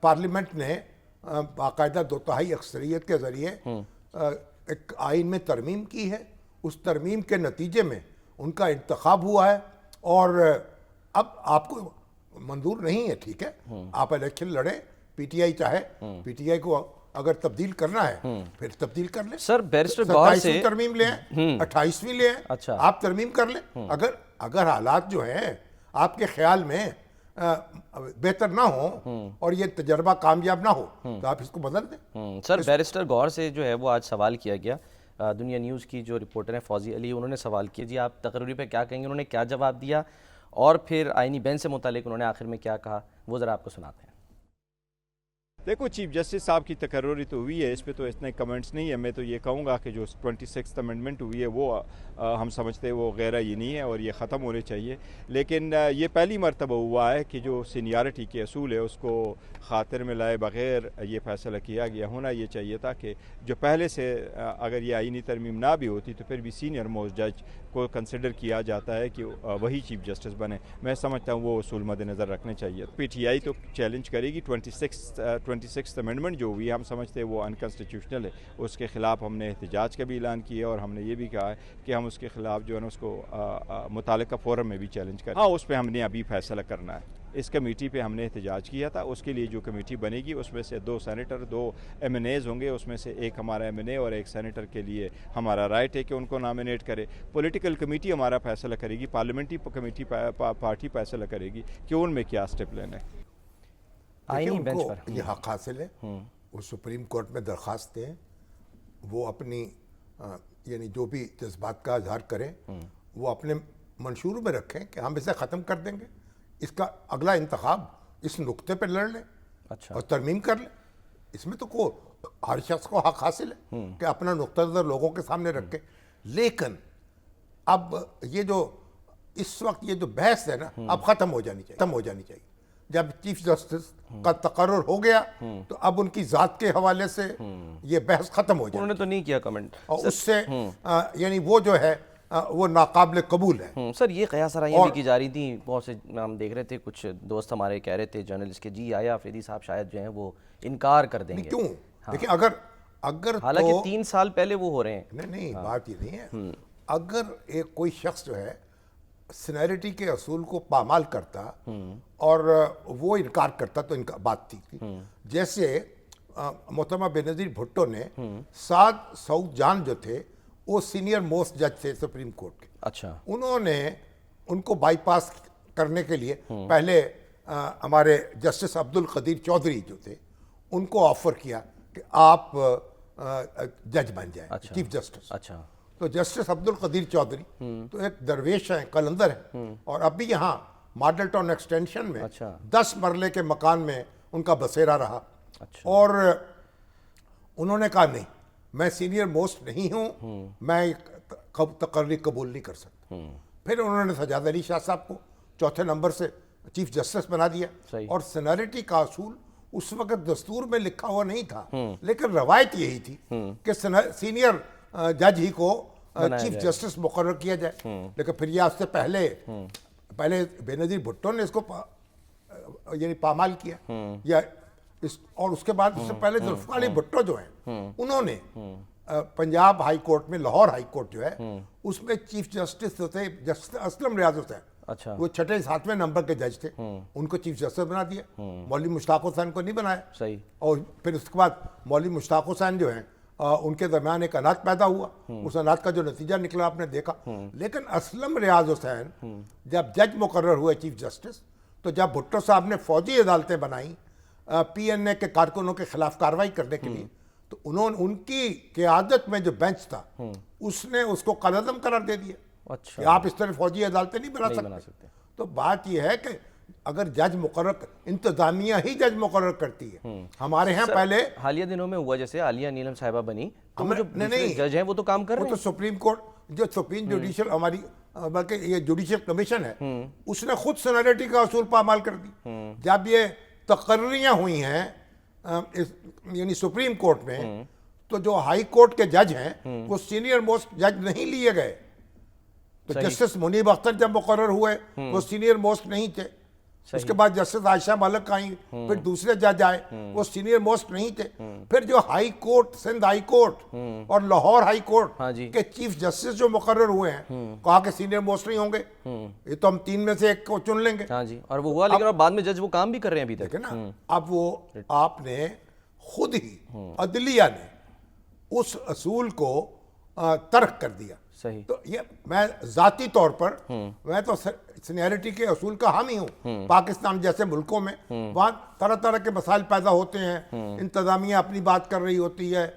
Parliament نے باقاعدہ 2/3 اکثریت کے ذریعے ایک آئین میں ترمیم کی ہے. اس ترمیم کے نتیجے میں ان کا انتخاب ہوا ہے اور اب آپ کو منظور نہیں ہے, ٹھیک ہے, آپ الیکشن لڑیں, پی ٹی آئی چاہے, پی ٹی آئی کو اگر تبدیل کرنا ہے پھر تبدیل کر لیں. سر بیرسٹر گور سے 27ویں ترمیم لے آئیں, 28ویں لے آئیں, اچھا آپ ترمیم کر لیں. اگر حالات جو ہیں آپ کے خیال میں بہتر نہ ہوں اور یہ تجربہ کامیاب نہ ہو تو آپ اس کو بدل دیں. سر بیرسٹر گور سے جو ہے وہ آج سوال کیا گیا, دنیا نیوز کی جو رپورٹر ہیں فوزی علی, انہوں نے سوال کیا, جی آپ تقرری پہ کیا کہیں گے, انہوں نے کیا جواب دیا اور پھر آئینی بینچ سے متعلق انہوں نے آخر میں کیا کہا, وہ ذرا آپ کو سناتے ہیں. دیکھو چیف جسٹس صاحب کی تقرری تو ہوئی ہے, اس پہ تو اتنے کمنٹس نہیں ہیں. میں تو یہ کہوں گا کہ جو 26th امنڈمنٹ ہوئی ہے وہ ہم سمجھتے ہیں وہ غیر آئینی ہے اور یہ ختم ہونے چاہیے. لیکن یہ پہلی مرتبہ ہوا ہے کہ جو سینیارٹی کے اصول ہے اس کو خاطر میں لائے بغیر یہ فیصلہ کیا گیا. ہونا یہ چاہیے تھا کہ جو پہلے سے اگر یہ آئینی ترمیم نہ بھی ہوتی تو پھر بھی سینئر موسٹ جج کو کنسیڈر کیا جاتا ہے کہ وہی چیف جسٹس بنے. میں سمجھتا ہوں وہ اصول مد نظر رکھنے چاہیے. پی ٹی آئی تو چیلنج کرے گی 26th امنڈمنٹ جو ہوئی ہے, ہم سمجھتے ہیں وہ انکانسٹیٹیوشنل ہے. اس کے خلاف ہم نے احتجاج کا بھی اعلان کیا اور ہم نے یہ بھی کہا ہے کہ ہم اس کے خلاف جو ہے نا اس کو متعلقہ فورم میں بھی چیلنج کریں. ہاں, اس پہ ہم نے ابھی فیصلہ کرنا ہے. اس کمیٹی پہ ہم نے احتجاج کیا تھا, اس کے لیے جو کمیٹی بنے گی اس میں سے 2 سینیٹر 2 ایم این ایز ہوں گے. اس میں سے ایک ہمارا ایم این اے اور ایک سینیٹر کے لیے ہمارا رائٹ ہے کہ ان کو نامینیٹ کرے. پولیٹیکل کمیٹی ہمارا فیصلہ کرے گی, پارلیمنٹری کمیٹی پارٹی فیصلہ کرے گی کہ ان میں کیا اسٹیپ لینا ہے. آئینی بینچ کو پر یہ حق حاصل ہے, وہ سپریم کورٹ میں درخواست دیں, وہ اپنی یعنی جو بھی جذبات کا اظہار کریں وہ اپنے منشور میں رکھیں کہ ہم اسے ختم کر دیں گے. اس کا اگلا انتخاب اس نقطے پہ لڑ لیں اور ترمیم کر لیں. اس میں تو ہر شخص کو حق حاصل ہے کہ اپنا نقطہ نظر لوگوں کے سامنے رکھے. لیکن اب یہ جو اس وقت یہ جو بحث ہے نا اب ختم ہو جانی چاہیے. جب چیف جسٹس کا تقرر ہو گیا تو اب ان کی ذات کے حوالے سے یہ بحث ختم ہو جائے. انہوں نے تو نہیں کیا کمنٹ, اور اس سے یعنی وہ جو ہے وہ ناقابل قبول ہے. سر یہ قیاس آرائیاں بھی کی جا رہی تھیں, بہت سے ہم دیکھ رہے تھے, کچھ دوست ہمارے کہہ رہے تھے جرنلسٹ کے, جی آیا آفریدی صاحب شاید جو ہیں وہ انکار کر دیں گے. کیوں؟ دیکھیں اگر حالانکہ 3 سال پہلے وہ ہو رہے ہیں. نہیں, بات یہ نہیں ہے. اگر ایک کوئی شخص جو ہے سینیرٹی کے اصول کو پامال کرتا اور وہ انکار کرتا تو بات تھی. جیسے محترمہ بینظیر بھٹو نے سعود جان جو تھے وہ سینئر موسٹ جج تھے سپریم کورٹ کے. اچھا, انہوں نے ان کو بائی پاس کرنے کے لیے پہلے ہمارے جسٹس عبد القدیر چودھری جو تھے ان کو آفر کیا کہ آپ جج بن جائیں, چیف جسٹس. اچھا, تو جسٹس عبد القدیر چودھری تو ایک درویش ہیں, قلندر ہیں, اور اب بھی یہاں ماڈل ٹاؤن ایکسٹینشن میں 10 مرلے کے مکان میں ان کا بسیرا رہا. اور انہوں نے کہا نہیں, میں سینئر موسٹ نہیں ہوں, میں تقرری قبول نہیں کر سکتا. پھر انہوں نے سجاد علی شاہ صاحب کو 4تھے نمبر سے چیف جسٹس بنا دیا. اور سینیرٹی کا اصول اس وقت دستور میں لکھا ہوا نہیں تھا, لیکن روایت یہی تھی کہ سینئر جج ہی کو چیف جسٹس مقرر کیا جائے. لیکن پھر یہ اس سے پہلے بینظیر بھٹو نے اس کو یعنی پامال کیا, یا اور اس کے بعد اس سے پہلے ذوالفقار علی بھٹو جو ہیں انہوں نے پنجاب ہائی کورٹ میں, لاہور ہائی کورٹ جو ہے اس میں چیف جسٹس جو تھے جسٹس اسلم ریاض حسین, وہ 6 7ویں نمبر کے جج تھے, ان کو چیف جسٹس بنا دیا. مولوی مشتاق حسین کو نہیں بنایا. اور پھر اس کے بعد مولوی مشتاق حسین جو ہیں ان کے درمیان ایک اناج پیدا ہوا, اس اناج کا جو نتیجہ نکلا آپ نے دیکھا. لیکن اسلم ریاض حسین جب جج مقرر ہوئے چیف جسٹس, تو جب بھٹو صاحب نے فوجی عدالتیں بنائیں پی این اے کے کارکنوں کے خلاف کارروائی کرنے کے لیے, تو ان کی قیادت میں جو بینچ تھا اس نے اس کو قلعدم قرار دے دیا کہ آپ اس طرح فوجی عدالتیں نہیں بنا سکتے. تو بات یہ ہے کہ اگر جج مقرر, انتظامیہ ہی جج مقرر کرتی ہے. ہمارے ہاں پہلے حالیہ دنوں میں ہوا, جیسے عالیہ نیلم صاحبہ بنی, تو جو جج ہیں وہ تو کام کر رہے ہیں. وہ تو سپریم کورٹ جو سپریم جوڈیشل ہماری بلکہ یہ جوڈیشل کمیشن ہے اس نے خود سینیرٹی کا اصول پامال کر دی. جب یہ تقرریاں ہوئی ہیں یعنی سپریم کورٹ میں, تو جو ہائی کورٹ کے جج ہیں وہ سینئر موسٹ جج نہیں لیے گئے. تو جسٹس منیب اختر جب مقرر ہوئے وہ سینئر موسٹ نہیں تھے. اس کے بعد جسٹس عائشہ ملک آئیں، پھر دوسرے جج آئے، وہ سینئر موسٹ نہیں تھے. پھر جو high court, Sindh high court اور لاہور ہائی کورٹ کے چیف جسٹس جو مقرر ہوئے ہیں، کہا کہ سینئر موسٹ نہیں ہوں گے، یہ تو ہم 3 میں سے ایک کو چن لیں گے. ہاں جی، اور وہ ہوا، لیکن بعد میں جج وہ کام بھی کر رہے ہیں ابھی تک. دیکھیں نا، اب وہ آپ نے خود ہی عدلیہ نے اس اصول کو ترک کر دیا. صحیح. تو یہ میں ذاتی طور پر میں تو سینیرٹی کے اصول کا حامی ہوں. پاکستان جیسے ملکوں میں وہاں طرح طرح کے مسائل پیدا ہوتے ہیں، انتظامیہ اپنی بات کر رہی ہوتی ہے،